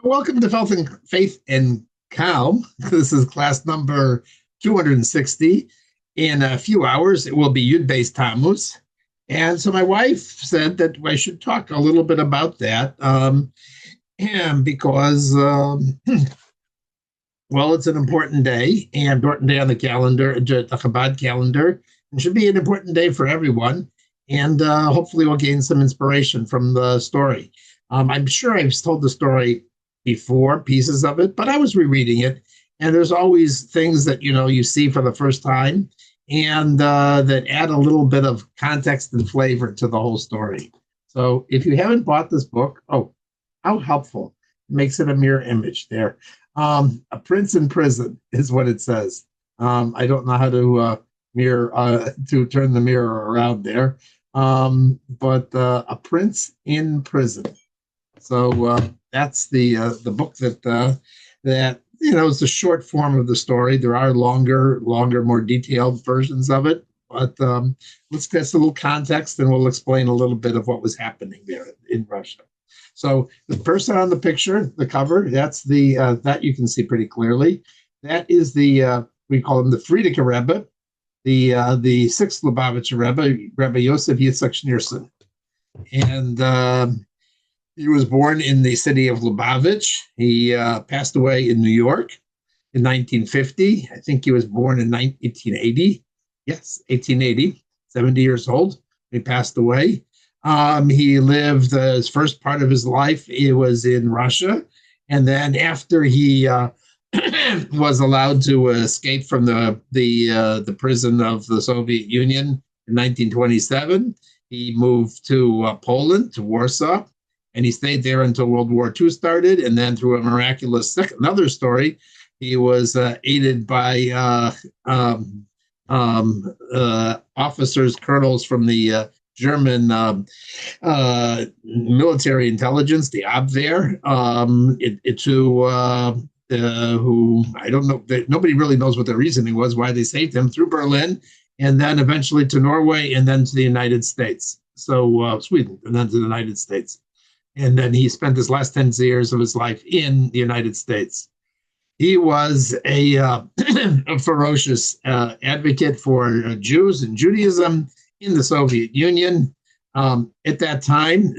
Welcome to Faith and Calm. This is class number 260. In a few hours, it will be Yud-Beis Tammuz. And so my wife said that I should talk a little bit about that and because, well, it's an important day, and important day on the calendar, the Chabad calendar. It should be an important day for everyone. And hopefully we'll gain some inspiration from the story. I'm sure I've told the story before, pieces of it, but I was rereading it, and there's always things that you see for the first time, and that add a little bit of context and flavor to the whole story. So if you haven't bought this book, oh, how helpful! It makes it a mirror image there. A prince in prison is what it says. I don't know how to to turn the mirror around there, but a prince in prison. So that's the book that is the short form of the story. There are longer, more detailed versions of it, but let's get a little context, and we'll explain a little bit of what was happening there in Russia. So the person on the picture, the cover, that's the that you can see pretty clearly. That is the we call him the Frierdiker Rebbe, the sixth Lubavitcher Rebbe, Rebbe Yosef Yitzchak Schneerson, and he was born in the city of Lubavitch. He passed away in New York in 1950. I think he was born in 1880. Yes, 1880, 70 years old. He passed away. He lived his first part of his life, it was in Russia. And then after he was allowed to escape from the prison of the Soviet Union in 1927, he moved to Poland, to Warsaw. And he stayed there until World War II started. And then through a miraculous another story, he was aided by officers, colonels from the German military intelligence, the Abwehr, who I don't know, nobody really knows what the reasoning was, why they saved him, through Berlin, and then eventually to Norway, and then to the United States. So Sweden, and then to the United States. And then he spent his last 10 years of his life in the United States. He was a ferocious advocate for Jews and Judaism in the Soviet Union. At that time,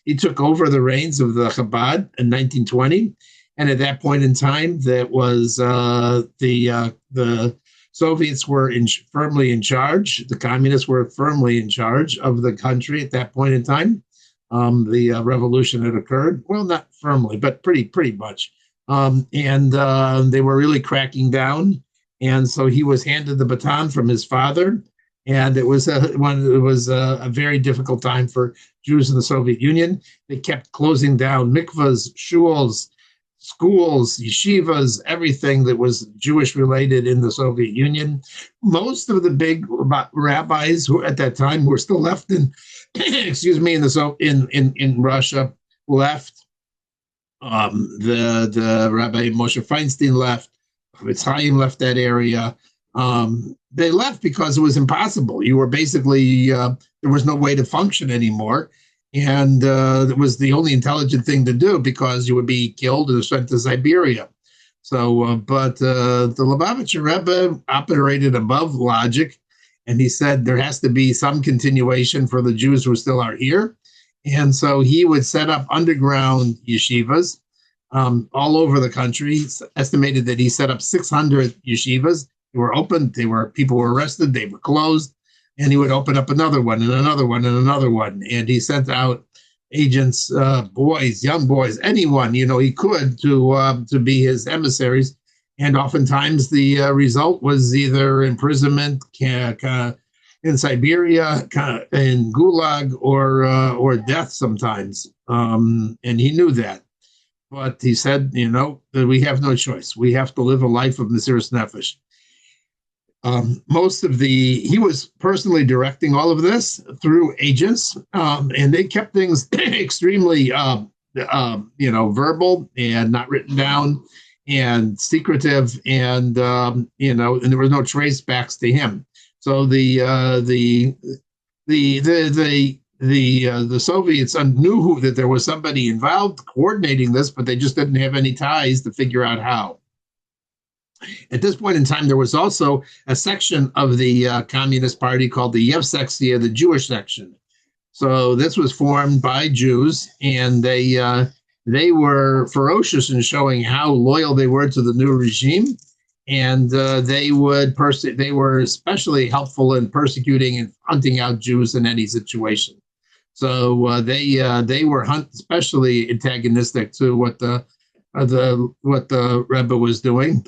he took over the reins of the Chabad in 1920. And at that point in time, that was the Soviets were firmly in charge. The communists were firmly in charge of the country at that point in time. The revolution had occurred. Well, not firmly, but pretty much. And they were really cracking down. And so he was handed the baton from his father. And it was a very difficult time for Jews in the Soviet Union. They kept closing down mikvahs, shuls, schools, yeshivas, everything that was Jewish related in the Soviet Union. Most of the big rabbis who at that time were still left in excuse me, in Russia left. The Rabbi Moshe Feinstein left. Chavetz Chaim left that area. They left because it was impossible. You were basically there was no way to function anymore, and it was the only intelligent thing to do because you would be killed and sent to Siberia. So, but the Lubavitcher Rebbe operated above logic. And he said there has to be some continuation for the Jews who still are here. And so he would set up underground yeshivas all over the country. It's estimated that he set up 600 yeshivas. They were open. People were arrested. They were closed. And he would open up another one and another one and another one. And he sent out agents, boys, young boys, anyone, he could to be his emissaries. And oftentimes the result was either imprisonment in Siberia, in Gulag, or death sometimes. And he knew that. But he said, that we have no choice. We have to live a life of Mesiras Nefesh. He was personally directing all of this through agents, and they kept things extremely, verbal and not written down, and secretive, and and there was no trace backs to him. So the the Soviets knew that there was somebody involved coordinating this, but they just didn't have any ties to figure out how. At this point in time, there was also a section of the Communist Party called the Yevsektia, the Jewish section. So this was formed by Jews, and they were ferocious in showing how loyal they were to the new regime, and they were especially helpful in persecuting and hunting out Jews in any situation. So they were especially antagonistic to what the Rebbe was doing,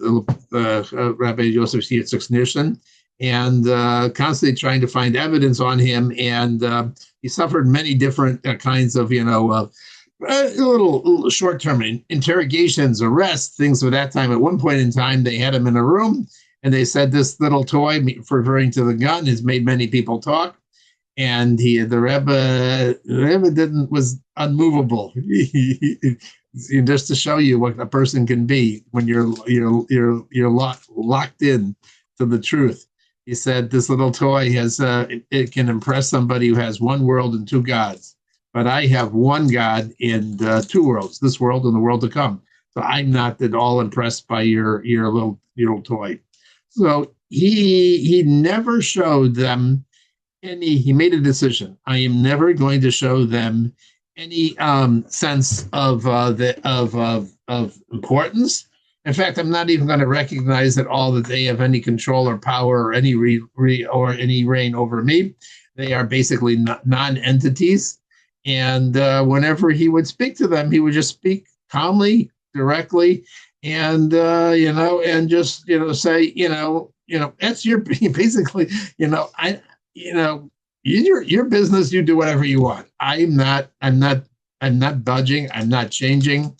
Rabbi Yosef Yitzchak Nissen, and constantly trying to find evidence on him. And he suffered many different kinds of, little short-term interrogations, arrests, things of that time. At one point in time, they had him in a room, and they said this little toy, referring to the gun, has made many people talk. And the Rebbe was unmovable. Just to show you what a person can be when you're locked in to the truth. He said this little toy it can impress somebody who has one world and two gods, but I have one God and two worlds, this world and the world to come. So I'm not at all impressed by your little toy. So he never showed them he made a decision. I am never going to show them any sense of importance. In fact, I'm not even going to recognize at all that they have any control or power or any any reign over me. They are basically non-entities. And whenever he would speak to them, he would just speak calmly, directly, and and just say, that's your basically, your business, you do whatever you want. I'm not budging. I'm not changing.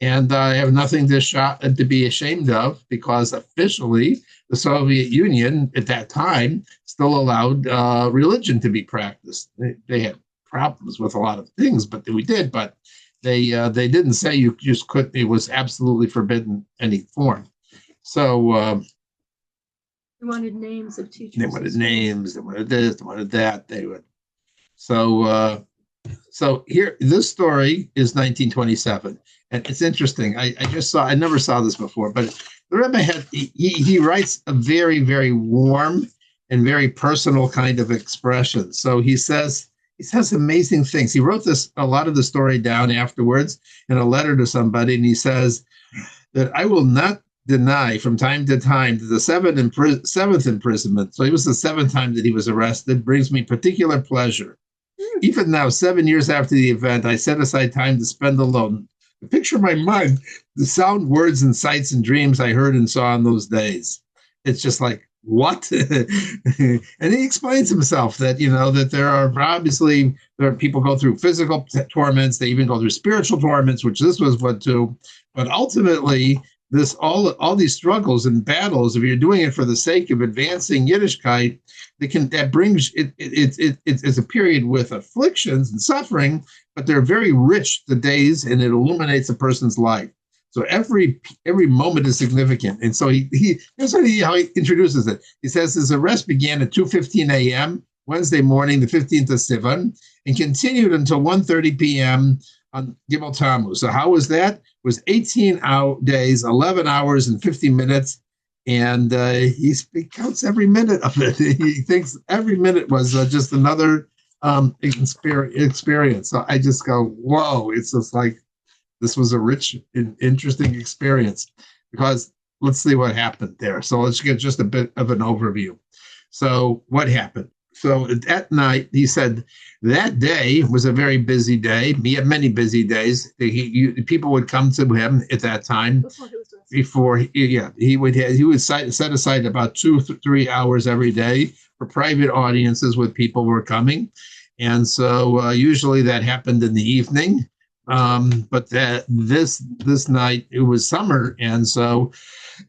And I have nothing to be ashamed of, because officially the Soviet Union at that time still allowed religion to be practiced. They had problems with a lot of things, but we did. But they didn't say you just couldn't. It was absolutely forbidden any form. So they wanted names of teachers. They wanted names. They wanted this. They wanted that. They would. So here, this story is 1927, and it's interesting. I never saw this before, but the Rebbe he writes a very, very warm and very personal kind of expression. So he says amazing things. He wrote a lot of the story down afterwards in a letter to somebody, and he says that I will not deny from time to time that the seventh imprisonment, so it was the seventh time that he was arrested, brings me particular pleasure. Even now, 7 years after the event, I set aside time to spend alone, to picture in my mind the sound, words, and sights and dreams I heard and saw in those days. It's just like, what? And he explains himself that, that there are people go through physical torments. They even go through spiritual torments, which this was one too. But ultimately, all these struggles and battles, if you're doing it for the sake of advancing Yiddishkeit, that brings it's a period with afflictions and suffering, but they're very rich, the days, and it illuminates a person's life. So every moment is significant. And so here's how he introduces it. He says his arrest began at 2:15 a.m. Wednesday morning, the 15th of Sivan, and continued until 1:30 p.m. on Gimel Tammuz. So how was that? It was 18 days, 11 hours, and 50 minutes. And he counts every minute of it. He thinks every minute was just another experience. So I just go, whoa, it's just like, this was a rich and interesting experience, because let's see what happened there. So let's get just a bit of an overview. So what happened? So that night, he said, that day was a very busy day. He had many busy days. People would come to him at that time. Before, he would set aside about 2 to 3 hours every day for private audiences with people who were coming. And so usually that happened in the evening. But this night, it was summer, and so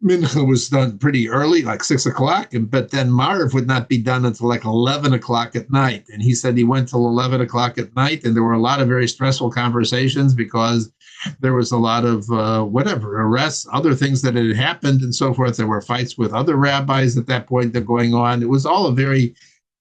Mincha was done pretty early, like 6 o'clock, but then Marv would not be done until like 11 o'clock at night. And he said he went till 11 o'clock at night, and there were a lot of very stressful conversations, because there was a lot of arrests, other things that had happened and so forth. There were fights with other rabbis at that point that were going on. It was all a very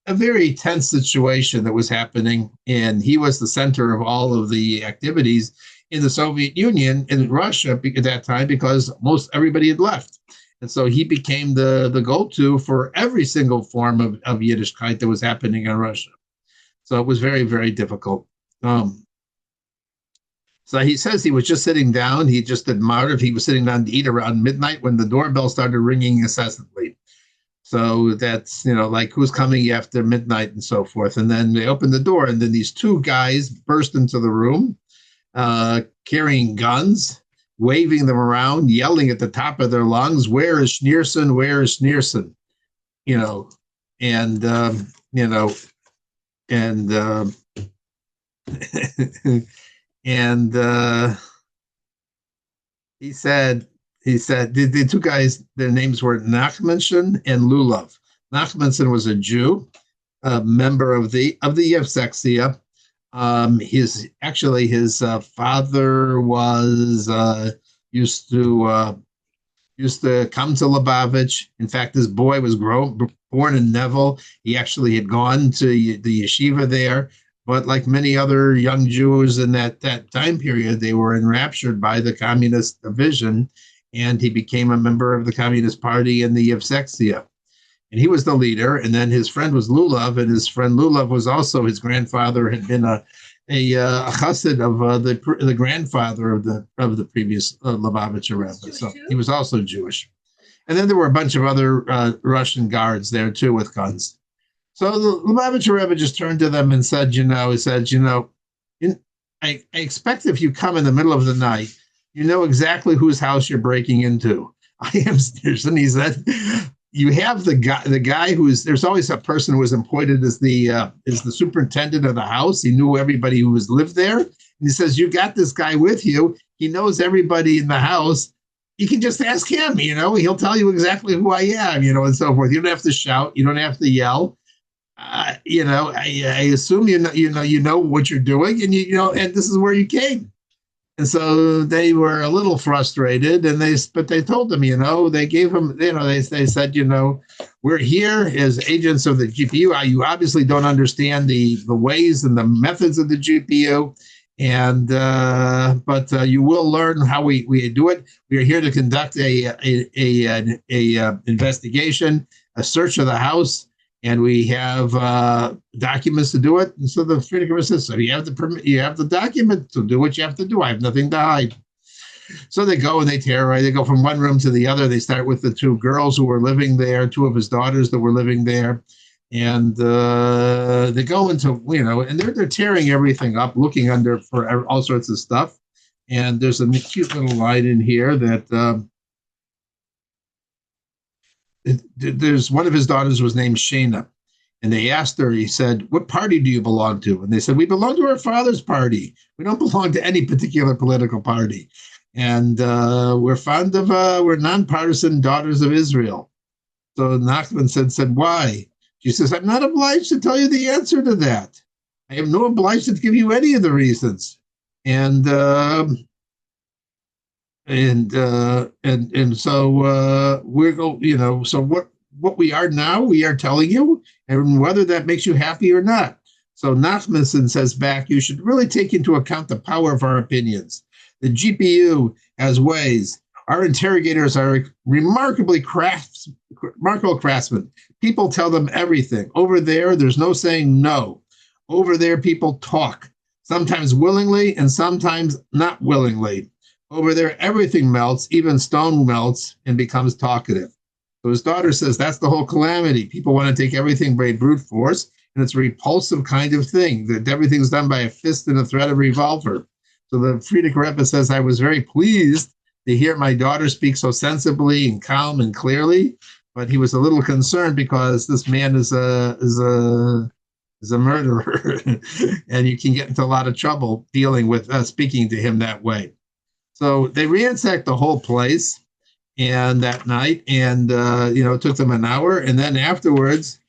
a very tense situation that was happening, and he was the center of all of the activities in the Soviet Union and Russia at that time because most everybody had left. And so he became the go-to for every single form of Yiddishkeit that was happening in Russia. So it was very, very difficult. So he says he was just sitting down. He just admired he was sitting down to eat around midnight when the doorbell started ringing incessantly. So that's, like who's coming after midnight and so forth. And then they opened the door, and then these two guys burst into the room, carrying guns, waving them around, yelling at the top of their lungs, "Where is Schneerson? Where is Schneerson?" And, and, and he said the two guys, their names were Nachmanson and Lulav. Nachmanson was a Jew, a member of the Yevsexia. His father was used to come to Lubavitch. In fact, this boy was born in Neville. He actually had gone to the yeshiva there. But like many other young Jews in that time period, they were enraptured by the communist vision, and he became a member of the Communist Party and the Yevsexia. And he was the leader, and then his friend was Lulav, and his friend Lulav was also, his grandfather had been a chassid of the grandfather of the previous Lubavitcher Rebbe. So he was also Jewish. And then there were a bunch of other Russian guards there too with guns. So the Lubavitcher Rebbe just turned to them and said, I expect if you come in the middle of the night, you know exactly whose house you're breaking into. I am Schneerson. He said, you have the guy there's always a person who was appointed as the superintendent of the house. He knew everybody who lived there. And he says, you got this guy with you. He knows everybody in the house. You can just ask him, he'll tell you exactly who I am, and so forth. You don't have to shout. You don't have to yell. I assume you know what you're doing, and and this is where you came. And so they were a little frustrated, but they told him, they gave him, they said, we're here as agents of the GPU. You obviously don't understand the ways and the methods of the GPU, and but you will learn how we do it. We are here to conduct a investigation, a search of the house. And we have documents to do it. And so the Frierdiker says, so you have the permit, you have the document to do what you have to do. I have nothing to hide. So they go and they terrorize. They go from one room to the other. They start with the two girls who were living there, two of his daughters that were living there. And they go into, and they're tearing everything up, looking under for all sorts of stuff. And there's a cute little line in here that there's one of his daughters was named Shana, and they asked her, he said, what party do you belong to? And they said, we belong to our father's party. We don't belong to any particular political party. And we're nonpartisan daughters of Israel. So Nachman said, why? She says, I'm not obliged to tell you the answer to that. I am no obliged to give you any of the reasons. And so we're go, so what we are now, we are telling you, and whether that makes you happy or not. So Nachmanson says back, you should really take into account the power of our opinions. The GPU has ways. Our interrogators are remarkable craftsmen. People tell them everything. Over there, there's no saying no. Over there, people talk, sometimes willingly and sometimes not willingly. Over there, everything melts, even stone melts and becomes talkative. So his daughter says that's the whole calamity. People want to take everything by brute force, and it's a repulsive kind of thing, that everything's done by a fist and a threat of revolver. So the Frierdiker Rebbe says, I was very pleased to hear my daughter speak so sensibly and calm and clearly, but he was a little concerned because this man is a murderer, and you can get into a lot of trouble dealing with speaking to him that way. So they ransacked the whole place, and that night, and it took them an hour, and then afterwards,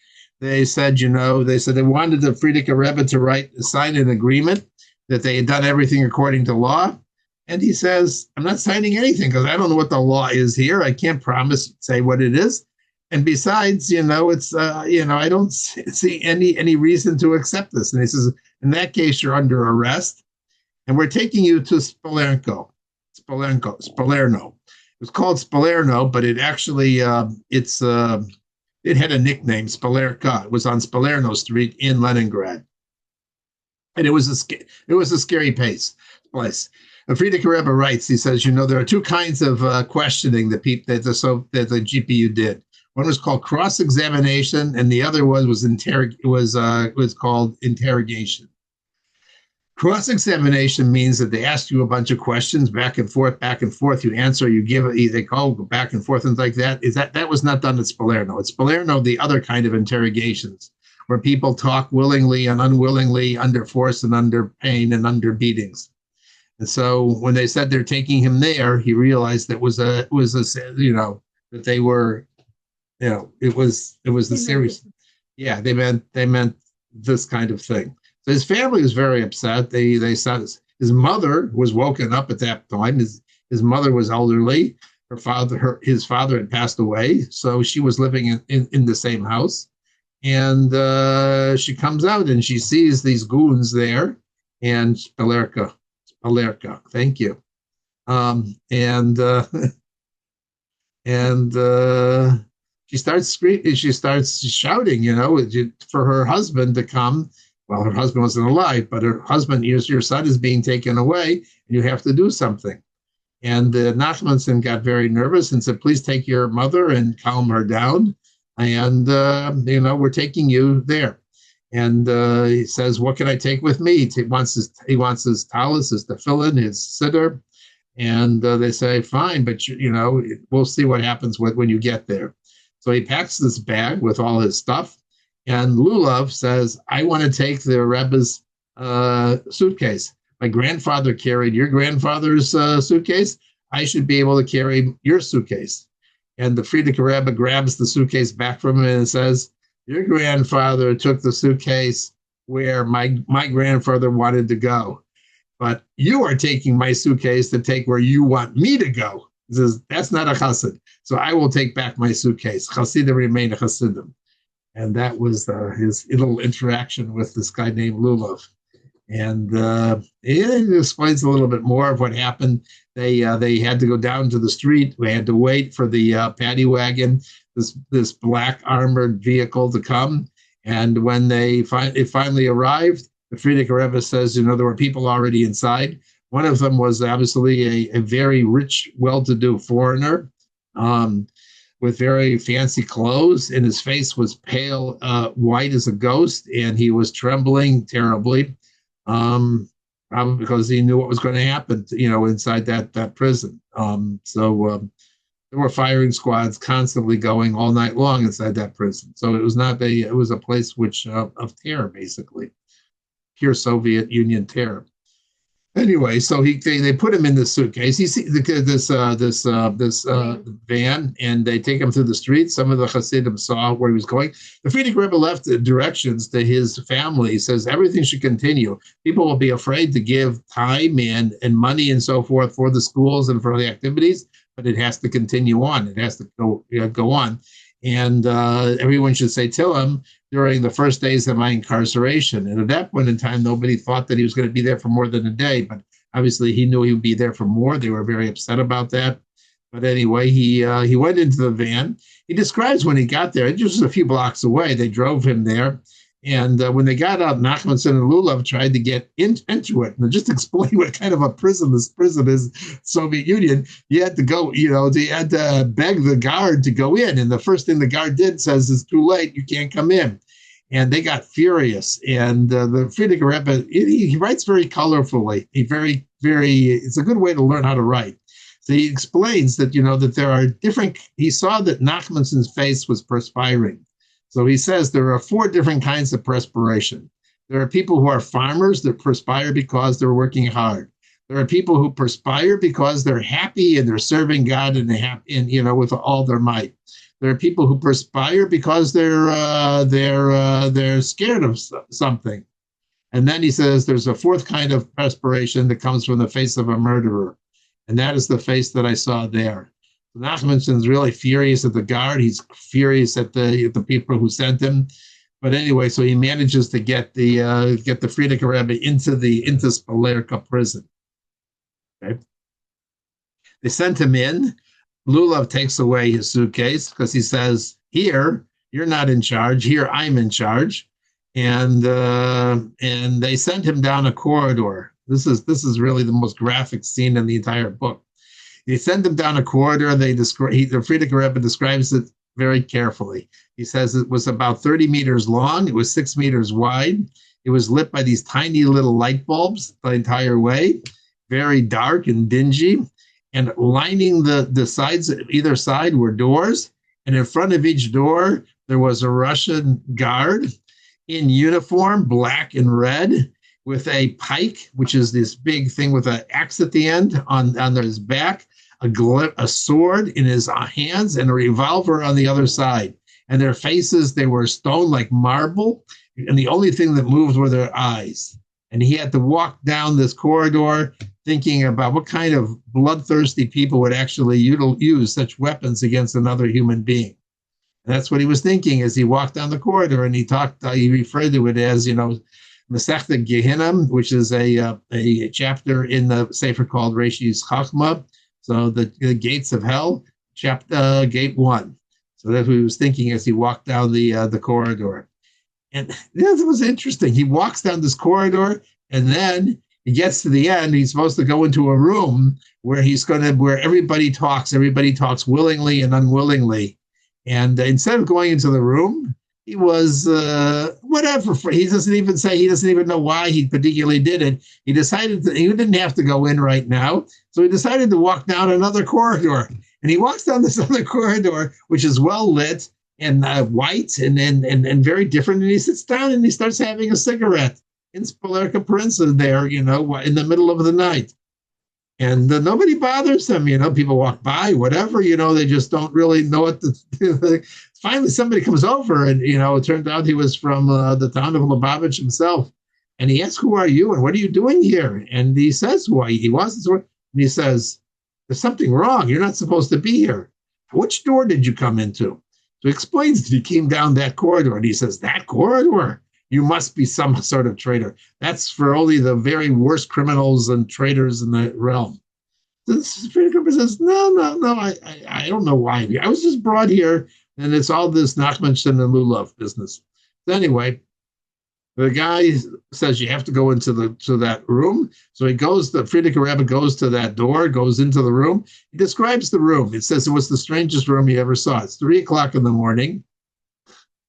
they said they wanted the Frierdiker Rebbe to sign an agreement that they had done everything according to law, and he says, "I'm not signing anything because I don't know what the law is here. I can't say what it is." And besides, it's I don't see any reason to accept this. And he says, in that case, you're under arrest, and we're taking you to Spalerno. It was called Spalerno, but it actually it had a nickname, Spalerka. It was on Spalerno Street in Leningrad, and it was a scary place. Friedrich Rebbe writes. He says, there are two kinds of questioning that the GPU did. One was called cross-examination, and the other was called interrogation. Cross-examination means that they ask you a bunch of questions back and forth. You answer, you give it, they call, go back and forth, and like that. That was not done at Spalerno. At Spalerno, the other kind of interrogations, where people talk willingly and unwillingly, under force and under pain and under beatings. And so when they said they're taking him there, he realized that that they were, it was the serious. Yeah, they meant this kind of thing. So his family was very upset. They said his mother was woken up at that time. His mother was elderly. His father had passed away, so she was living in the same house. And she comes out and she sees these goons there, and Spalerka, thank you. She starts screaming. She starts shouting, for her husband to come. Well, her husband wasn't alive, but her husband, your son is being taken away, and you have to do something. And Nachmanson got very nervous and said, "Please take your mother and calm her down. And we're taking you there." And he says, "What can I take with me?" He wants his tallis, his tefillin, his siddur. And they say, "Fine, but we'll see what happens when you get there." So he packs this bag with all his stuff. And Lulav says, "I want to take the Rebbe's suitcase. My grandfather carried your grandfather's suitcase. I should be able to carry your suitcase." And the Frierdiker Rebbe grabs the suitcase back from him and says, "Your grandfather took the suitcase where my grandfather wanted to go. But you are taking my suitcase to take where you want me to go." He says, "That's not a chassid. So I will take back my suitcase. Chassidim remain a chassidim." And that was his little interaction with this guy named Lulav. And it explains a little bit more of what happened. They had to go down to the street. We had to wait for the paddy wagon, this black armored vehicle, to come. And when it finally arrived, the Frierdiker Rebbe says, there were people already inside. One of them was obviously a very rich, well-to-do foreigner, with very fancy clothes, and his face was pale, white as a ghost, and he was trembling terribly, probably because he knew what was going to happen, inside that prison. There were firing squads constantly going all night long inside that prison. So it was a place of terror, basically, pure Soviet Union terror. Anyway, so they put him in this suitcase. He sees this van, and they take him through the street. Some of the Hasidim saw where he was going. The Frierdiker Rebbe left directions to his family. He says everything should continue. People will be afraid to give time and money and so forth for the schools and for the activities, but it has to continue on. It has to go on. And everyone should say Tehillim during the first days of my incarceration. And at that point in time, nobody thought that he was going to be there for more than a day, but obviously he knew he would be there for more. They were very upset about that. But anyway, he went into the van. He describes when he got there, just a few blocks away, they drove him there. And when they got out, Nachmanson and Lulav tried to get into it. And just explain what kind of a prison this prison is, Soviet Union. You had to go, you had to beg the guard to go in. And the first thing the guard did says, "It's too late, you can't come in." And they got furious. And the Frierdiker Rebbe, he writes very colorfully. It's a good way to learn how to write. So he explains that, that there are he saw that Nachmanson's face was perspiring. So he says there are 4 different kinds of perspiration. There are people who are farmers that perspire because they're working hard. There are people who perspire because they're happy and they're serving God and with all their might. There are people who perspire because they're scared of something. And then he says there's a 4th kind of perspiration that comes from the face of a murderer, and that is the face that I saw there. Nachmanson's really furious at the guard. He's furious at the people who sent him. But anyway, so he manages to get the Frierdiker Rebbe into Spolerka prison. Okay. They sent him in. Lulav takes away his suitcase because he says, "Here, you're not in charge. Here, I'm in charge." And they sent him down a corridor. This is really the most graphic scene in the entire book. They send him down a corridor. The Frierdiker Rebbe describes it very carefully. He says it was about 30 meters long. It was 6 meters wide. It was lit by these tiny little light bulbs the entire way, very dark and dingy. And lining the sides, either side, were doors. And in front of each door, there was a Russian guard in uniform, black and red, with a pike, which is this big thing with an axe at the end on his back, a sword in his hands, and a revolver on the other side. And their faces, they were stone like marble, and the only thing that moved were their eyes. And he had to walk down this corridor thinking about what kind of bloodthirsty people would actually use such weapons against another human being. And that's what he was thinking as he walked down the corridor, and he referred to it as, Masechta Gehinnom, which is a chapter in the Sefer called Reshis Chachma. So the gates of hell, chapter gate 1. So that's what he was thinking as he walked down the corridor. And it was interesting. He walks down this corridor, and then he gets to the end. He's supposed to go into a room where where everybody talks. Everybody talks willingly and unwillingly. And instead of going into the room, he was whatever. He doesn't even know why he particularly did it. He decided that he didn't have to go in right now. So he decided to walk down another corridor. And he walks down this other corridor, which is well lit and white and very different. And he sits down and he starts having a cigarette in Spolerka prison there, in the middle of the night. And nobody bothers him, people walk by, whatever, they just don't really know what to do. Finally, somebody comes over and, it turned out he was from the town of Lubavitch himself. And he asks, "Who are you? And what are you doing here?" And he says why he was. And he says, "There's something wrong. You're not supposed to be here." "Which door did you come into?" So he explains that he came down that corridor. And he says, "That corridor? You must be some sort of traitor. That's for only the very worst criminals and traitors in the realm." The Frierdiker says, No, I don't know why. I was just brought here, and it's all this Nachmanson and Lulav business. So anyway, the guy says you have to go into that room. So he goes, the Frierdiker Rebbe goes to that door, goes into the room. He describes the room. It says it was the strangest room he ever saw. It's 3:00 in the morning.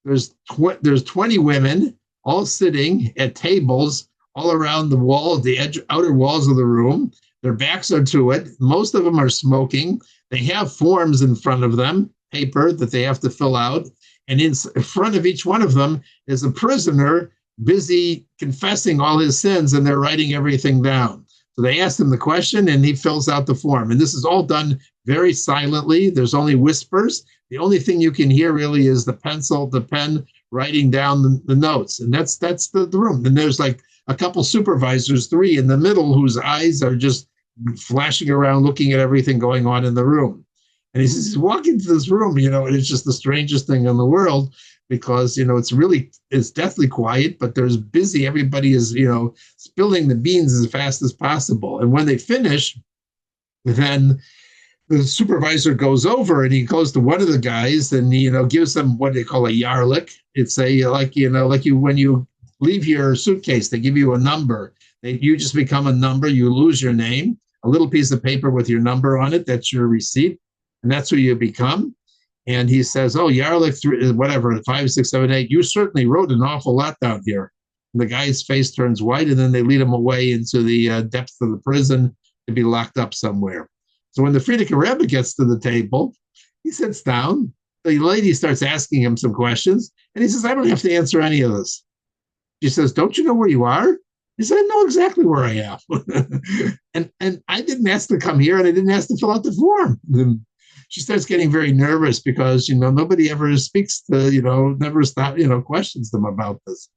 There's 20 women all sitting at tables all around the wall, the outer walls of the room. Their backs are to it. Most of them are smoking. They have forms in front of them, paper that they have to fill out. And in front of each one of them is a prisoner busy confessing all his sins, and they're writing everything down. So they ask him the question, and he fills out the form. And this is all done very silently. There's only whispers. The only thing you can hear really is the pen writing down the notes. And that's the room. And there's like a couple supervisors, 3 in the middle, whose eyes are just flashing around, looking at everything going on in the room. And he says, he's walking into this room, and it's just the strangest thing in the world because, it's deathly quiet, but there's busy. Everybody is, spilling the beans as fast as possible. And when they finish, then the supervisor goes over and he goes to one of the guys and, gives them what they call a yarlik. It's when you leave your suitcase, they give you a number. You just become a number. You lose your name, a little piece of paper with your number on it. That's your receipt. And that's who you become. And he says, "Oh, Yarlik, 5, 6, 7, 8. You certainly wrote an awful lot down here." And the guy's face turns white, and then they lead him away into the depths of the prison to be locked up somewhere. So when the Frierdiker Rebbe gets to the table, he sits down. The lady starts asking him some questions, and he says, "I don't have to answer any of this." She says, "Don't you know where you are?" He said, "I know exactly where I am." and I didn't ask to come here, and I didn't ask to fill out the form. And she starts getting very nervous because, nobody ever speaks to, never stop, questions them about this.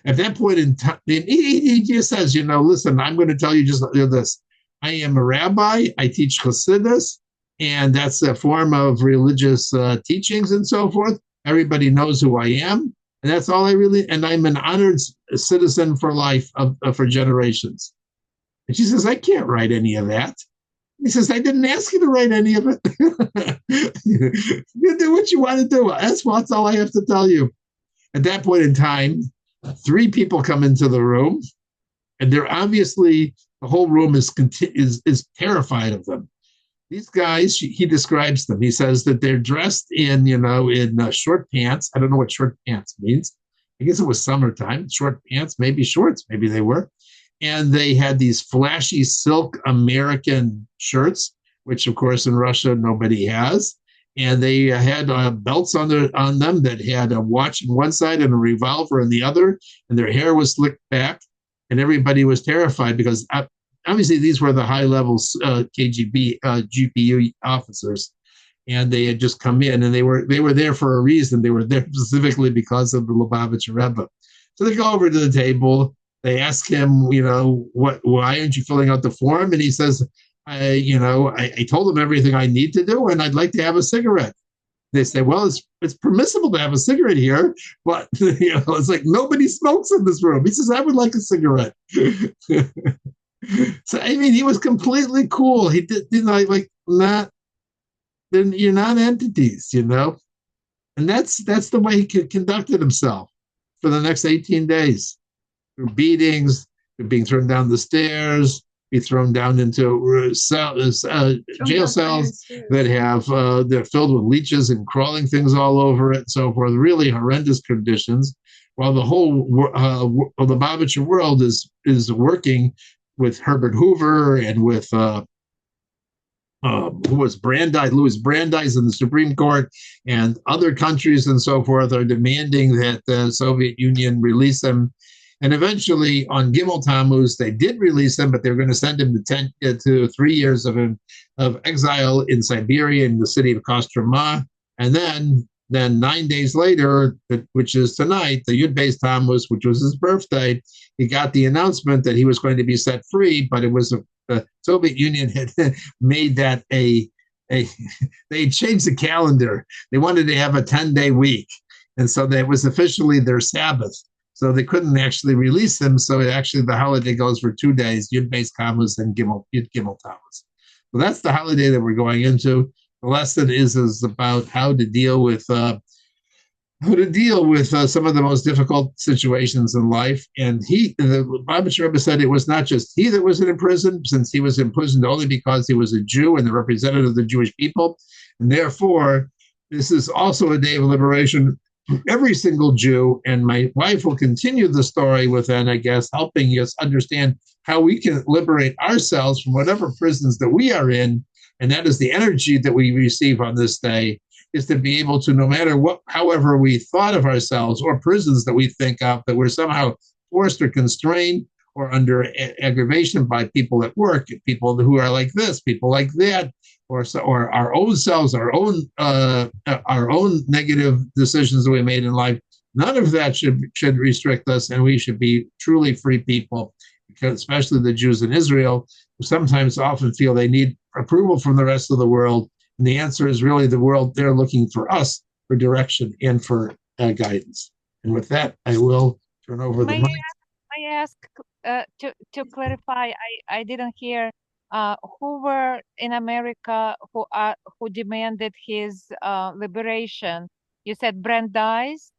At that point in time, he just says, "Listen, I'm going to tell you just this. I am a rabbi. I teach Chassidus, and that's a form of religious teachings and so forth. Everybody knows who I am, and that's all I really. And I'm an honored citizen for life for generations. And she says, I can't write any of that. He says, I didn't ask you to write any of it. You do what you want to do. That's all I have to tell you. At that point in time, 3 people come into the room, and they're obviously, the whole room is terrified of them. These guys, he describes them. He says that they're dressed in short pants. I don't know what short pants means. I guess it was summertime. Short pants, maybe shorts, maybe they were. And they had these flashy silk American shirts, which of course in Russia nobody has. And they had belts on them that had a watch on one side and a revolver on the other, and their hair was slicked back, and everybody was terrified because obviously these were the high-level KGB GPU officers, and they had just come in, and they were there for a reason. They were there specifically because of the Lubavitcher Rebbe. So they go over to the table. They ask him, why aren't you filling out the form? And he says, I told them everything I need to do, and I'd like to have a cigarette. They say, well, it's permissible to have a cigarette here, but it's like nobody smokes in this room. He says, I would like a cigarette. So I mean, he was completely cool. He did, you're not entities, and that's the way he conducted himself for the next 18 days. Through beatings, through being thrown down the stairs, be thrown down into jail cells that they're filled with leeches and crawling things all over it, and so forth. Really horrendous conditions. While the whole the Lubavitcher world is working with Herbert Hoover and with who was Brandeis, Louis Brandeis in the Supreme Court, and other countries and so forth are demanding that the Soviet Union release them. And eventually, on Gimel Tammuz, they did release him, but they were going to send him to 3 years of exile in Siberia in the city of Kostroma. And then 9 days later, which is tonight, the Yud-Beis Tammuz, which was his birthday, he got the announcement that he was going to be set free, but it was the Soviet Union had made that they changed the calendar. They wanted to have a 10-day week. And so that was officially their Sabbath. So they couldn't actually release him. So actually the holiday goes for 2 days, Yud-Beis Tammuz and Gimel Tammuz. So that's the holiday that we're going into. The lesson is about how to deal with some of the most difficult situations in life. And the Lubavitcher Rebbe said it was not just he that was in prison, since he was imprisoned only because he was a Jew and the representative of the Jewish people. And therefore, this is also a day of liberation for every single Jew. And my wife will continue the story within, I guess, helping us understand how we can liberate ourselves from whatever prisons that we are in. And that is the energy that we receive on this day, is to be able to, no matter what, however we thought of ourselves, or prisons that we think of, that we're somehow forced or constrained or under aggravation by people at work, people who are like this, people like that, or our own selves, our own negative decisions that we made in life. None of that should restrict us, and we should be truly free people, because especially the Jews in Israel, who sometimes often feel they need approval from the rest of the world. And the answer is really the world. They're looking for us for direction and for guidance. And with that, I will turn over the mic. May I ask to clarify? I didn't hear who were in America who demanded his liberation. You said Brandeis?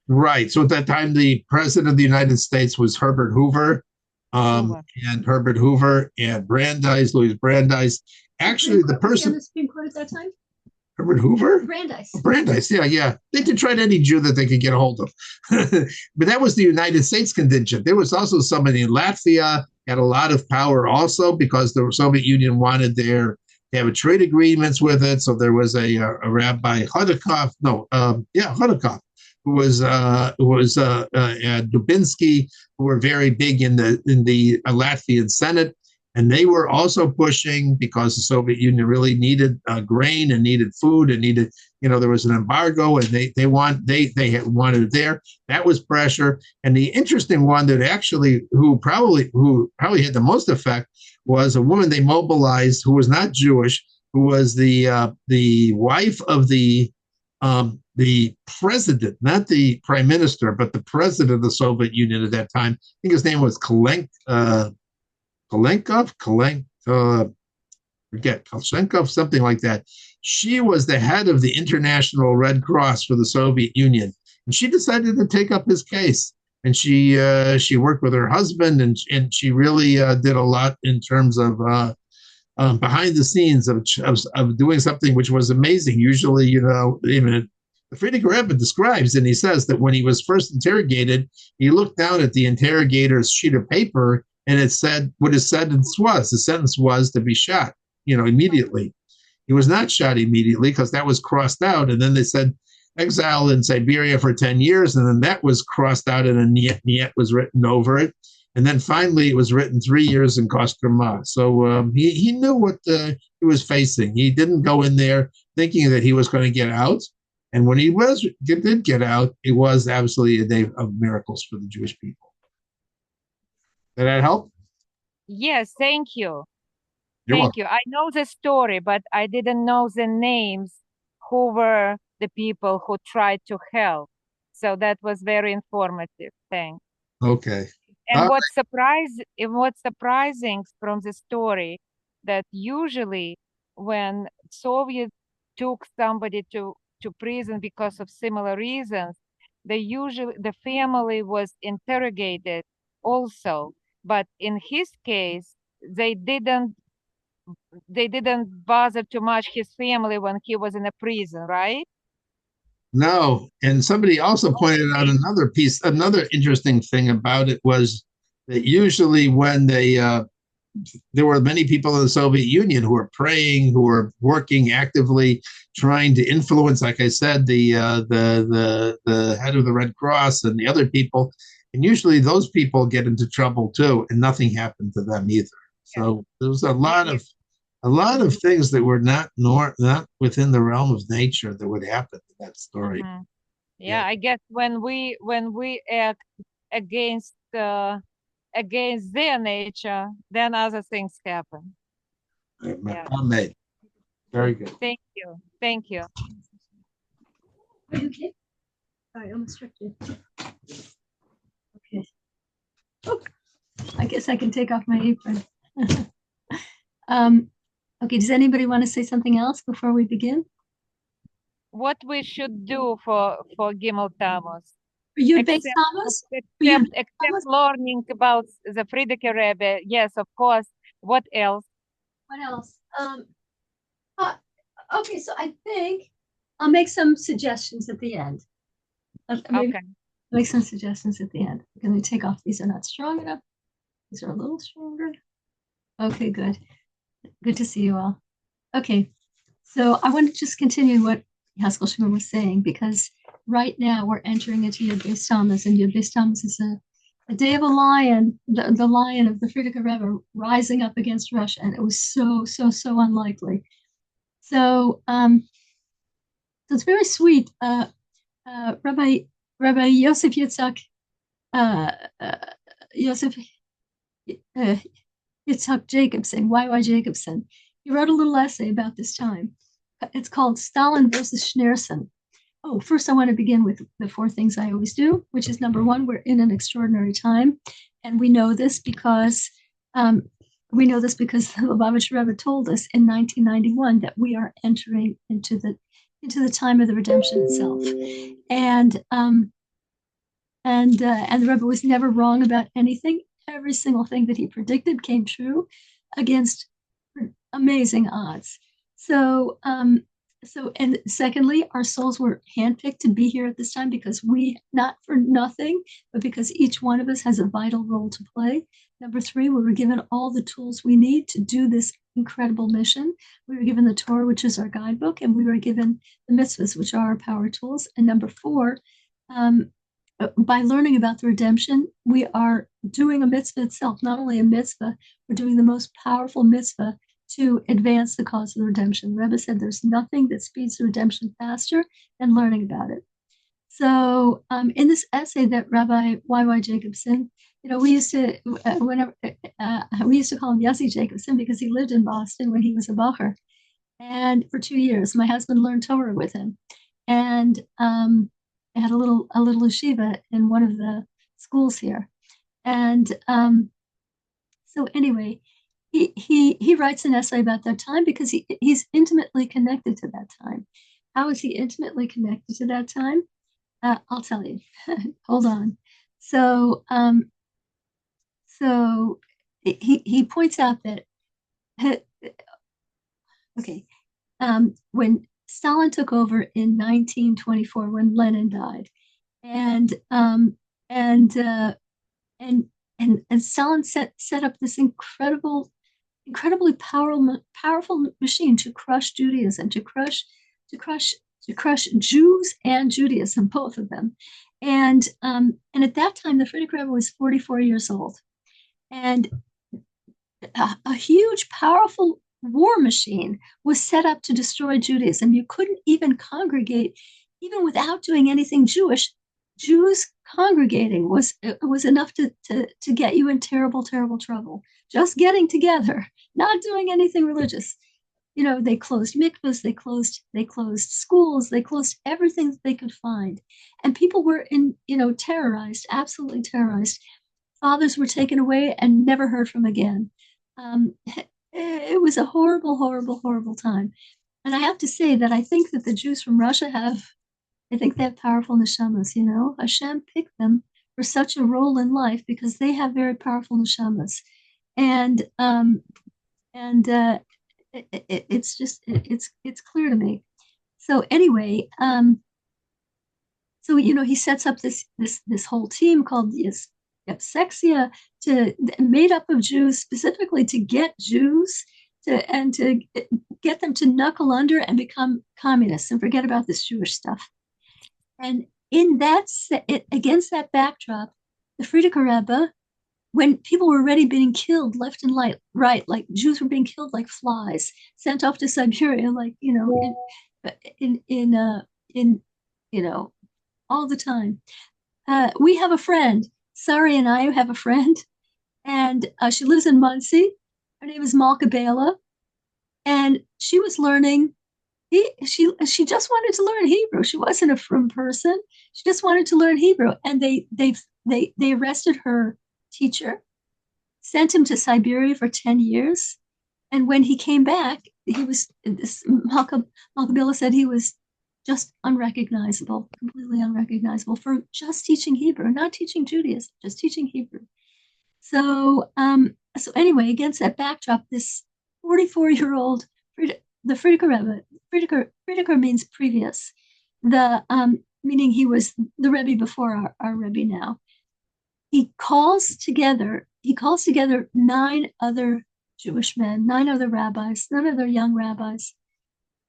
Right. So at that time, the president of the United States was Herbert Hoover. And Herbert Hoover and Brandeis, Louis Brandeis. Actually, the person on the Supreme Court at that time, Herbert Hoover, Brandeis, yeah. They tried any Jew that they could get a hold of, but that was the United States contingent. There was also somebody in Latvia had a lot of power also, because the Soviet Union wanted to have trade agreements with it. So there was a Rabbi Hodakov, who was Dubinsky, who were very big in the Latvian Senate, and they were also pushing, because the Soviet Union really needed grain and needed food and needed, there was an embargo, and they wanted it there. That was pressure. And the interesting one that actually who probably had the most effect was a woman they mobilized who was not Jewish, who was the wife of the president, not the prime minister, but the president of the Soviet Union at that time. I think his name was forget, Kolchenkov, something like that. She was the head of the International Red Cross for the Soviet Union, and she decided to take up his case. And she worked with her husband, and she really did a lot in terms of behind the scenes of doing something which was amazing. Usually, even the Frierdiker Rebbe describes, and he says that when he was first interrogated, he looked down at the interrogator's sheet of paper, and it said what his sentence was. The sentence was to be shot, immediately. He was not shot immediately because that was crossed out, and then they said exile in Siberia for 10 years, and then that was crossed out, and a niet was written over it. And then finally, it was written 3 years in Kostroma. So he knew what he was facing. He didn't go in there thinking that he was going to get out. And when he did get out, it was absolutely a day of miracles for the Jewish people. Did that help? Yes, thank you. You're Thank welcome. you. I know the story, but I didn't know the names who were the people who tried to help. So that was very informative. Thanks. Okay. And what's surprising from the story that usually when Soviets took somebody to prison because of similar reasons, the family was interrogated also. But in his case, they didn't bother too much his family when he was in a prison, right? No, and somebody also pointed out another interesting thing about it was that usually when there were many people in the Soviet Union who were praying, who were working actively, trying to influence, like I said, the head of the Red Cross and the other people, and usually those people get into trouble too, and nothing happened to them either. So there was a lot of things that were not within the realm of nature that would happen in that story. Mm-hmm. Yeah, I guess when we act against their nature, then other things happen. Yeah. Made. Very good. Thank you. Thank you. Are you okay? Sorry, I'm restricted. Okay. Oh, I guess I can take off my apron. Okay, does anybody want to say something else before we begin? What we should do for Gimel Tammuz? For Yud-Beis Tammuz? Except learning about the Frierdiker Rebbe. Yes, of course. What else? What else? Okay, so I think I'll make some suggestions at the end. Okay. Make some suggestions at the end. I'm going to take off. These are not strong enough. These are a little stronger. Okay, good. Good to see you all. Okay, so I want to just continue what Haskell Shimon was saying, because right now we're entering into Yud-Beis Tammuz, and Yud-Beis Tammuz is a day of a lion, the lion of the Frierdiker Rebbe rising up against Russia, and it was so unlikely. So, so it's very sweet. Rabbi Yosef Yitzhak Yitzhak Jacobson, Y.Y. Jacobson, he wrote a little essay about this time. It's called Stalin versus Schneerson. Oh, first I want to begin with the 4 things I always do, which is number 1, we're in an extraordinary time. And we know this because the Lubavitch Rebbe told us in 1991 that we are entering into the time of the redemption itself. And the Rebbe was never wrong about anything. Every single thing that he predicted came true against amazing odds. So, and secondly, our souls were handpicked to be here at this time because not for nothing, but because each one of us has a vital role to play. Number 3, we were given all the tools we need to do this incredible mission. We were given the Torah, which is our guidebook, and we were given the mitzvahs, which are our power tools. And number 4, by learning about the redemption, we are doing a mitzvah itself. Not only a mitzvah, we're doing the most powerful mitzvah to advance the cause of the redemption. Rebbe said there's nothing that speeds the redemption faster than learning about it. So in this essay that Rabbi Y.Y. Jacobson, we used to call him Yossi Jacobson because he lived in Boston when he was a bacher. And for 2 years, my husband learned Torah with him. And I had a little yeshiva in one of the schools here. And so anyway, he writes an essay about that time because he's intimately connected to that time. How is he intimately connected to that time? I'll tell you. Hold on. So he points out that okay, when Stalin took over in 1924, when Lenin died, and and uh, and and Stalin set up this incredibly powerful machine to crush Judaism, to crush Jews and Judaism, both of them. And at that time, the Frierdiker Rebbe was 44 years old, and a huge, powerful war machine was set up to destroy Judaism. You couldn't even congregate, even without doing anything Jewish. Jews congregating was enough to get you in terrible, terrible trouble. Just getting together, not doing anything religious. They closed mikvahs, they closed schools, they closed everything that they could find, and people were terrorized, absolutely terrorized. Fathers were taken away and never heard from again. It was a horrible, horrible, horrible time. And I have to say that I think that the Jews from Russia I think they have powerful neshamas. Hashem picked them for such a role in life because they have very powerful neshamas. And it's clear to me. So anyway, he sets up this whole team called the Sexia, made up of Jews specifically to get Jews to get them to knuckle under and become communists and forget about this Jewish stuff. And against that backdrop, the Frierdiker Rebbe, when people were already being killed left and right, like Jews were being killed like flies, sent off to Siberia, like in all the time. We have a friend. Sari and I have a friend, and she lives in Muncie. Her name is Malka Bela, and she was learning. She just wanted to learn Hebrew. She wasn't a frum person. She just wanted to learn Hebrew, and they arrested her teacher, sent him to Siberia for 10 years, and when he came back, Malka Bela said he was just unrecognizable, completely unrecognizable for just teaching Hebrew, not teaching Judaism, just teaching Hebrew. So anyway, against that backdrop, this 44-year-old, the Frierdiker Rebbe, Frierdiker means previous, meaning he was the Rebbe before our Rebbe now. He calls together 9 other Jewish men, 9 other rabbis, 9 other young rabbis,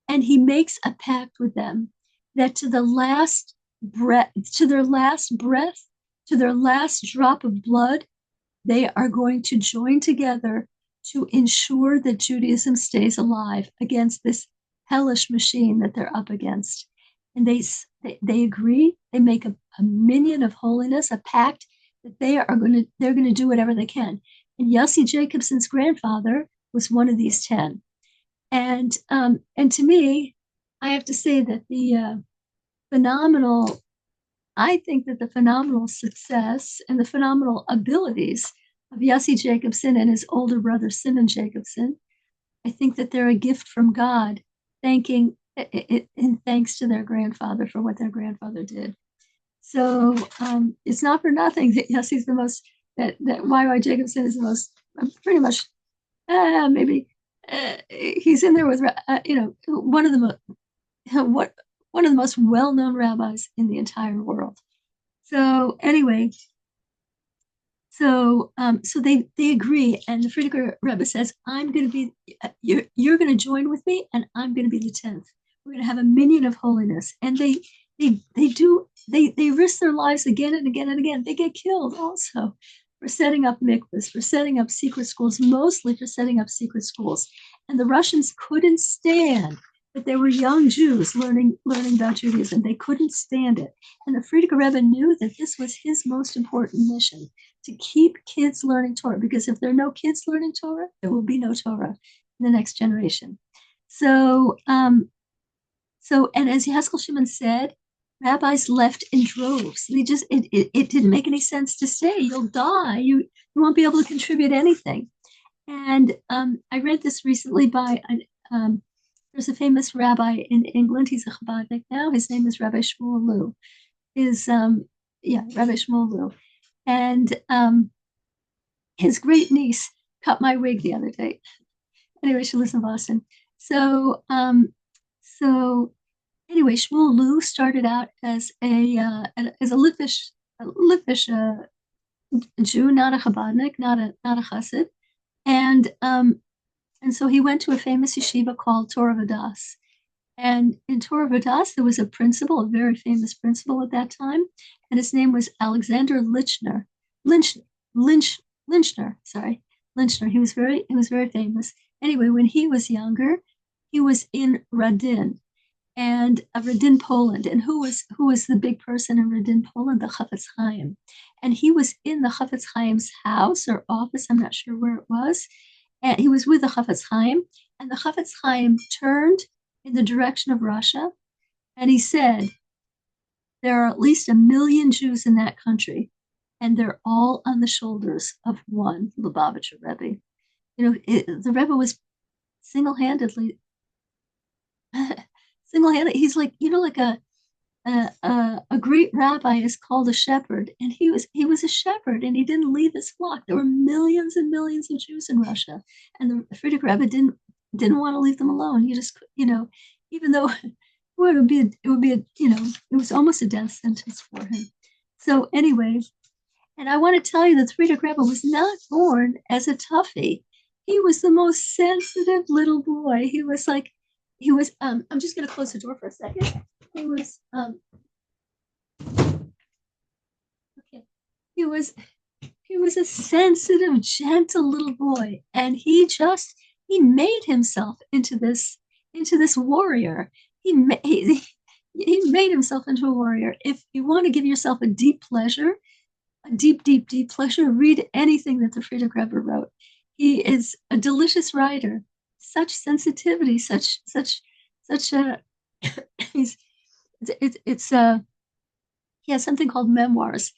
and he makes a pact with them that to their last breath, to their last drop of blood, they are going to join together to ensure that Judaism stays alive against this hellish machine that they're up against. And they agree. They make a minyan of holiness, a pact that they're going to do whatever they can. And Yossi Jacobson's grandfather was one of these 10. And to me, I have to say that I think that the phenomenal success and the phenomenal abilities of Yossi Jacobson and his older brother Simon Jacobson, I think that they're a gift from God, in thanks to their grandfather for what their grandfather did. So it's not for nothing that Yossi's the most, that Y.Y. Jacobson is the most, pretty much, maybe he's in there with one of the most well-known rabbis in the entire world. So anyway, so they agree, and the Frierdiker Rebbe says, "I'm going to be, you're going to join with me, and I'm going to be the 10th. We're going to have a minyan of holiness." And they risk their lives again and again and again. They get killed also for setting up mikvahs, for setting up secret schools, mostly for setting up secret schools. And the Russians couldn't stand that there were young Jews learning about Judaism. They couldn't stand it. And the Frierdiker Rebbe knew that this was his most important mission, to keep kids learning Torah, because if there are no kids learning Torah, there will be no Torah in the next generation. And as Haskell Shimon said, rabbis left in droves. It didn't make any sense to stay. You'll die. You won't be able to contribute anything. And I read this recently by there's a famous rabbi in England. He's a Chabadnik now. His name is Rabbi Shmuel Lew. Rabbi Shmuel Lew. And his great niece cut my wig the other day. Anyway, she lives in Boston. So anyway, Shmuel Lew started out as a Litvish Jew, not a Chabadnik, not a Chassid, and so he went to a famous yeshiva called Torah Vodas. And in Torah Vodas, there was a principal, a very famous principal at that time, and his name was Alexander Lynchner. Lynchner. He was very famous. Anyway, when he was younger, he was in Radin, and Radin, Poland. And who was the big person in Radin, Poland? The Chafetz Chaim. And he was in the Chafetz Chaim's house or office. I'm not sure where it was. And he was with the Chafetz Chaim, and the Chafetz Chaim turned in the direction of Russia, and he said, there are at least 1 million Jews in that country, and they're all on the shoulders of one Lubavitcher Rebbe. The Rebbe was single-handed. He's like, like a great rabbi is called a shepherd, and he was a shepherd, and he didn't leave his flock. There were millions and millions of Jews in Russia, and the Frierdiker Rebbe didn't want to leave them alone. He just, even though it was almost a death sentence for him. So anyway, and I want to tell you that the Frierdiker Rebbe was not born as a toughie. He was the most sensitive little boy. I'm just going to close the door for a second. He was a sensitive, gentle little boy, and he made himself into this warrior. He made himself into a warrior. If you want to give yourself a deep pleasure, read anything that the Frierdiker Rebbe wrote. He is a delicious writer. Such sensitivity, such a he has something called memoirs.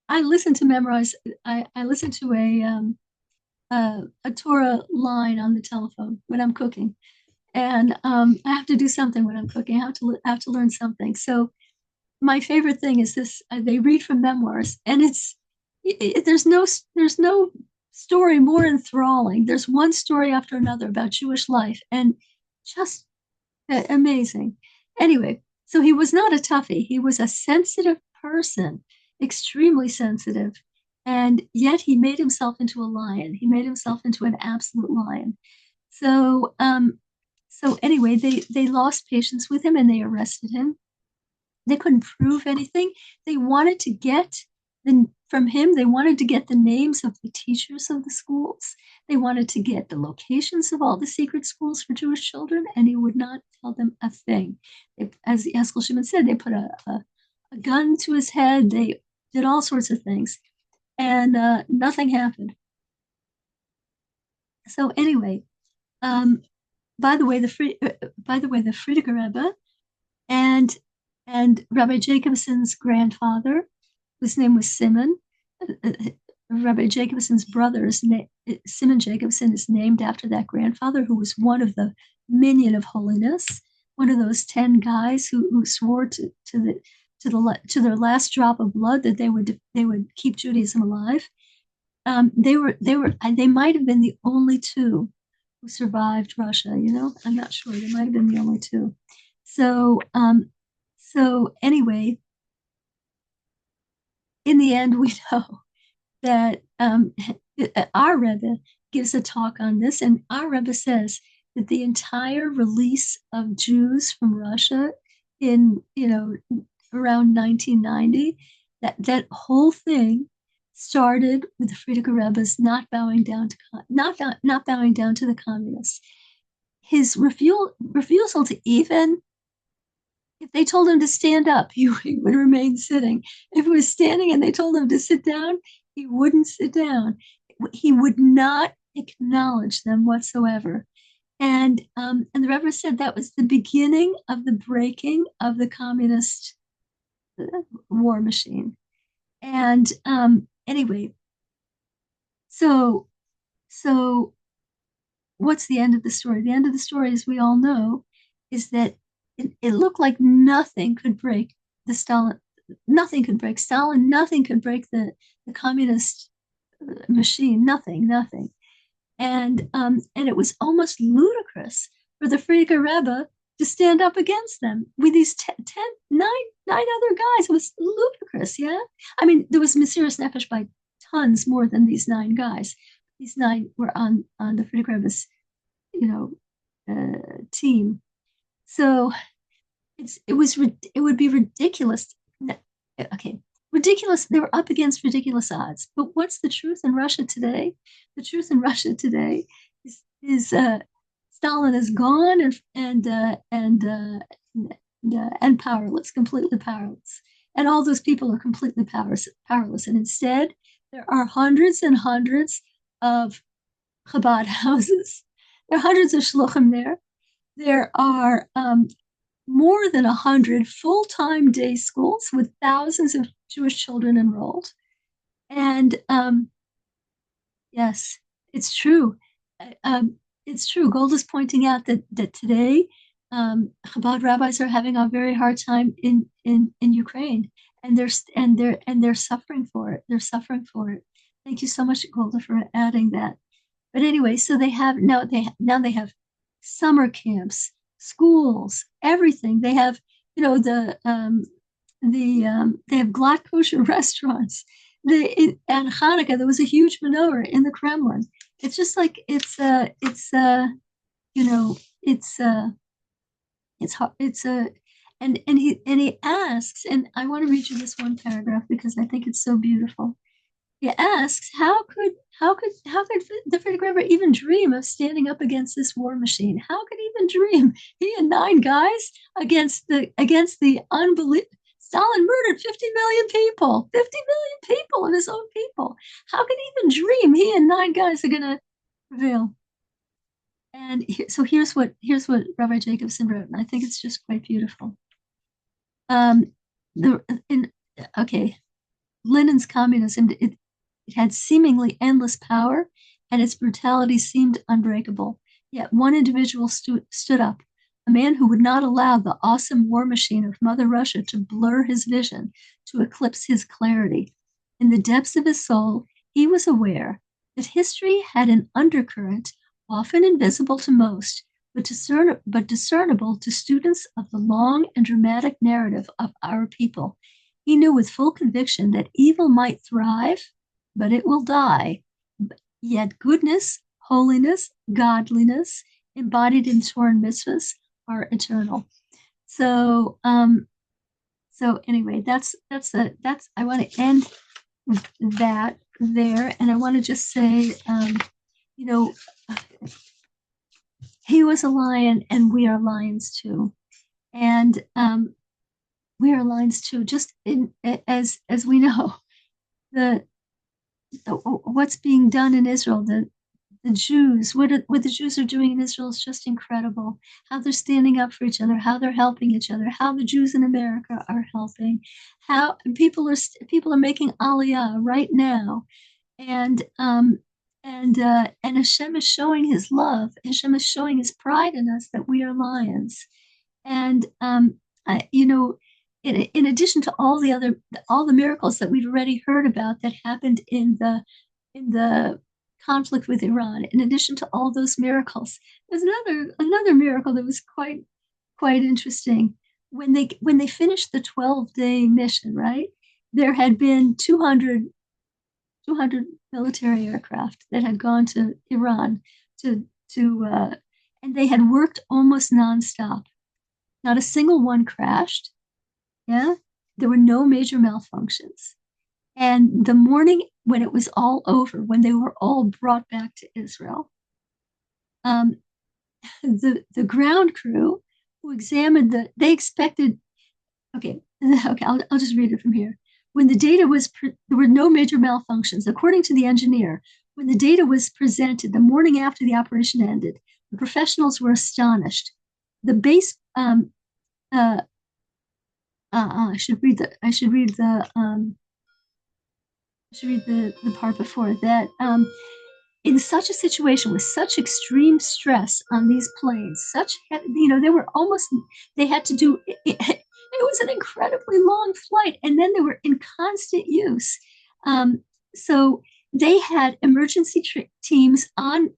I listen to memoirs. I listen to a Torah line on the telephone when I'm cooking, and I have to do something when I'm cooking. I have to learn something. So my favorite thing is this: they read from memoirs, and there's no story more enthralling. There's one story after another about Jewish life, and just amazing. Anyway, so he was not a toughie. He was a sensitive person, extremely sensitive, and yet he made himself into a lion. He made himself into an absolute lion. So anyway, they lost patience with him and they arrested him. They couldn't prove anything. They wanted to get from him, they wanted to get the names of the teachers of the schools. They wanted to get the locations of all the secret schools for Jewish children, and he would not tell them a thing. As Haskell Shimon said, they put a gun to his head. They did all sorts of things, and nothing happened. So anyway, by the way, the Frierdiker Rebbe and Rabbi Jacobson's grandfather, whose name was Simon. Rabbi Jacobson's brother, Simon Jacobson, is named after that grandfather, who was one of the Minyan of Holiness, one of those 10 guys who swore to their last drop of blood that they would keep Judaism alive. They might have been the only 2 who survived Russia. I'm not sure. They might have been the only 2. So anyway, in the end, we know that our Rebbe gives a talk on this, and our Rebbe says that the entire release of Jews from Russia in around 1990, that whole thing started with the Frierdiker Rebbe's not bowing down to the communists. His refusal to even, if they told him to stand up, he would remain sitting. If he was standing and they told him to sit down, he wouldn't sit down. He would not acknowledge them whatsoever. And the Rebbe said that was the beginning of the breaking of the communist war machine. And anyway, so so what's the end of the story? The end of the story, as we all know, is that it looked like nothing could break the Stalin. Nothing could break Stalin. Nothing could break the communist machine. Nothing. And it was almost ludicrous for the Frierdiker Rebbe to stand up against them with these 9 other guys. It was ludicrous, yeah? I mean, there was Mesiras Nefesh by tons more than these 9 guys. These 9 were on the Frierdiker Rebbe's, team. So it would be ridiculous. Okay, ridiculous. They were up against ridiculous odds. But what's the truth in Russia today? The truth in Russia today is Stalin is gone and powerless, completely powerless, and all those people are completely powerless. And instead, there are hundreds and hundreds of Chabad houses. There are hundreds of shluchim there. There are more than 100 full-time day schools with thousands of Jewish children enrolled. And yes, it's true. It's true. Gold is pointing out that today Chabad rabbis are having a very hard time in Ukraine, and they're suffering for it. They're suffering for it. Thank you so much, Golda, for adding that. But anyway, so they have summer camps, schools, everything. They have, they have glatt kosher restaurants. And Hanukkah, there was a huge menorah in the Kremlin. It's just like it's hard. And he asks, and I want to read you this one paragraph because I think it's so beautiful. He asks, how could the Frierdiker Rebbe even dream of standing up against this war machine? How could he even dream? He and 9 guys against the unbelievable. Stalin murdered 50 million people, 50 million people of his own people. How could he even dream he and 9 guys are going to prevail? And so here's what Rabbi Jacobson wrote, and I think it's just quite beautiful. Lenin's communism, it had seemingly endless power, and its brutality seemed unbreakable. Yet one individual stood up, a man who would not allow the awesome war machine of Mother Russia to blur his vision, to eclipse his clarity. In the depths of his soul, he was aware that history had an undercurrent, often invisible to most, but discernible to students of the long and dramatic narrative of our people. He knew with full conviction that evil might thrive, but it will die. Yet goodness, holiness, godliness, embodied in Torah mitzvahs, are eternal. So anyway, that's I want to end that there, and I want to just say, he was a lion, and we are lions too, and we are lions too. Just as we know, what's being done in Israel, the Jews, what the Jews are doing in Israel is just incredible. How they're standing up for each other, how they're helping each other, how the Jews in America are helping, how people are making Aliyah right now, and Hashem is showing His love. Hashem is showing His pride in us that we are lions, and in addition to all the miracles that we've already heard about that happened in the conflict with Iran, in addition to all those miracles, there's another miracle that was quite interesting. When they finished the 12-day mission, right? There had been 200 military aircraft that had gone to Iran and they had worked almost nonstop. Not a single one crashed. Yeah, there were no major malfunctions. And the morning when it was all over, when they were all brought back to Israel, the ground crew who examined they expected. Okay, I'll just read it from here. When the data there were no major malfunctions, according to the engineer. When the data was presented the morning after the operation ended, The professionals were astonished. The base I should read the part before that. In such a situation with such extreme stress on these planes, they were almost, they had to do it was an incredibly long flight, and then they were in constant use. So they had emergency teams on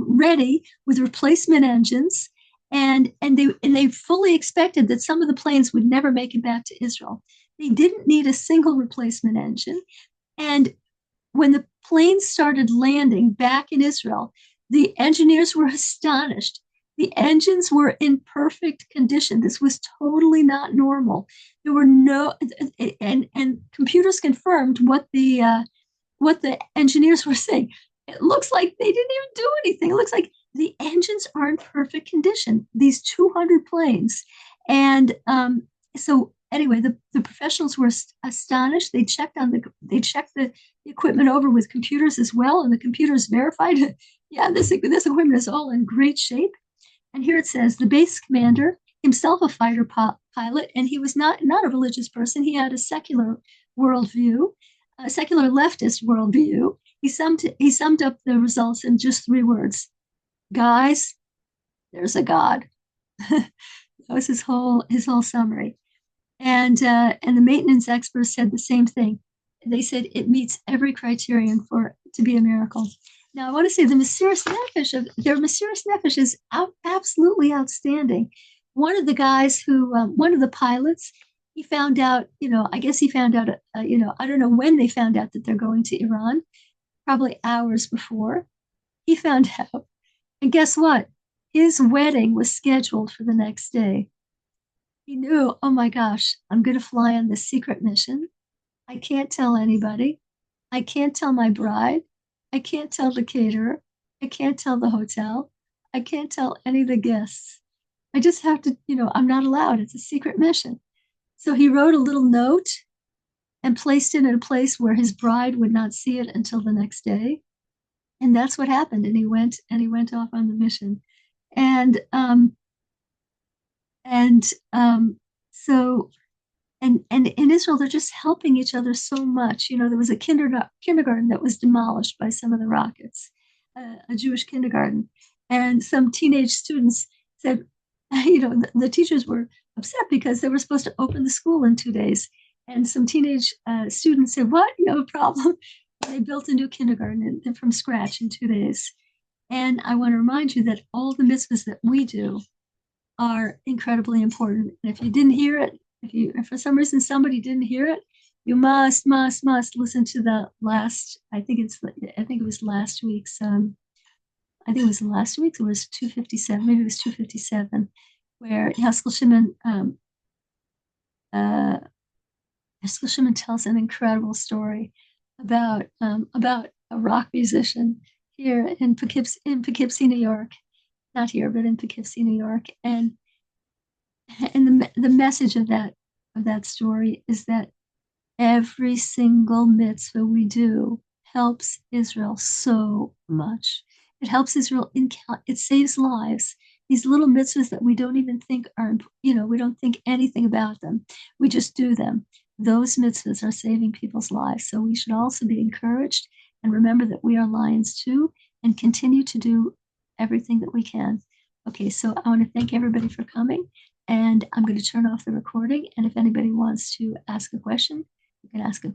ready with replacement engines, and they fully expected that some of the planes would never make it back to Israel. They didn't need a single replacement engine, and when the planes started landing back in Israel, the engineers were astonished. The engines were in perfect condition. This was totally not normal. There were no, and computers confirmed what the engineers were saying. It looks like they didn't even do anything. It looks like the engines are in perfect condition. These 200 planes, and so anyway, the professionals were astonished. They checked the equipment over with computers as well, and the computers verified, yeah, this equipment is all in great shape. And here it says the base commander, himself a fighter pilot, and he was not a religious person. He had a secular worldview, a secular leftist worldview. He summed up the results in just 3 words: guys, there's a God. That was his whole summary. And the maintenance experts said the same thing. They said it meets every criterion for to be a miracle. Now, I want to say the Mesiras Nefesh is absolutely outstanding. One of the guys one of the pilots, he found out, I guess he found out, I don't know when they found out that they're going to Iran, probably hours before. He found out. And guess what? His wedding was scheduled for the next day. He knew, oh my gosh, I'm going to fly on this secret mission. I can't tell anybody. I can't tell my bride. I can't tell the caterer. I can't tell the hotel. I can't tell any of the guests. I just have to, I'm not allowed. It's a secret mission. So he wrote a little note and placed it in a place where his bride would not see it until the next day. And that's what happened. And he went off on the mission. And so in Israel, they're just helping each other so much. There was a kindergarten that was demolished by some of the rockets, a Jewish kindergarten, and some teenage students said, the teachers were upset because they were supposed to open the school in 2 days, and some teenage students said, "What? You have a problem?" They built a new kindergarten from scratch in 2 days. And I want to remind you that all the mitzvahs that we do are incredibly important. And if you didn't hear it, if for some reason somebody didn't hear it, you must listen to the last. I think it was last week's. I think it was last week's. It was 257. Maybe it was 257, where Haskell Shimon tells an incredible story about a rock musician here in Poughkeepsie, New York. Not here, but in Poughkeepsie, New York, and the message of that story is that every single mitzvah we do helps Israel so much. It helps Israel. It saves lives. These little mitzvahs that we don't even think are, we don't think anything about them. We just do them. Those mitzvahs are saving people's lives. So we should also be encouraged and remember that we are lions too, and continue to do everything that we can. Okay, so I want to thank everybody for coming, and I'm going to turn off the recording. And if anybody wants to ask a question, you can ask a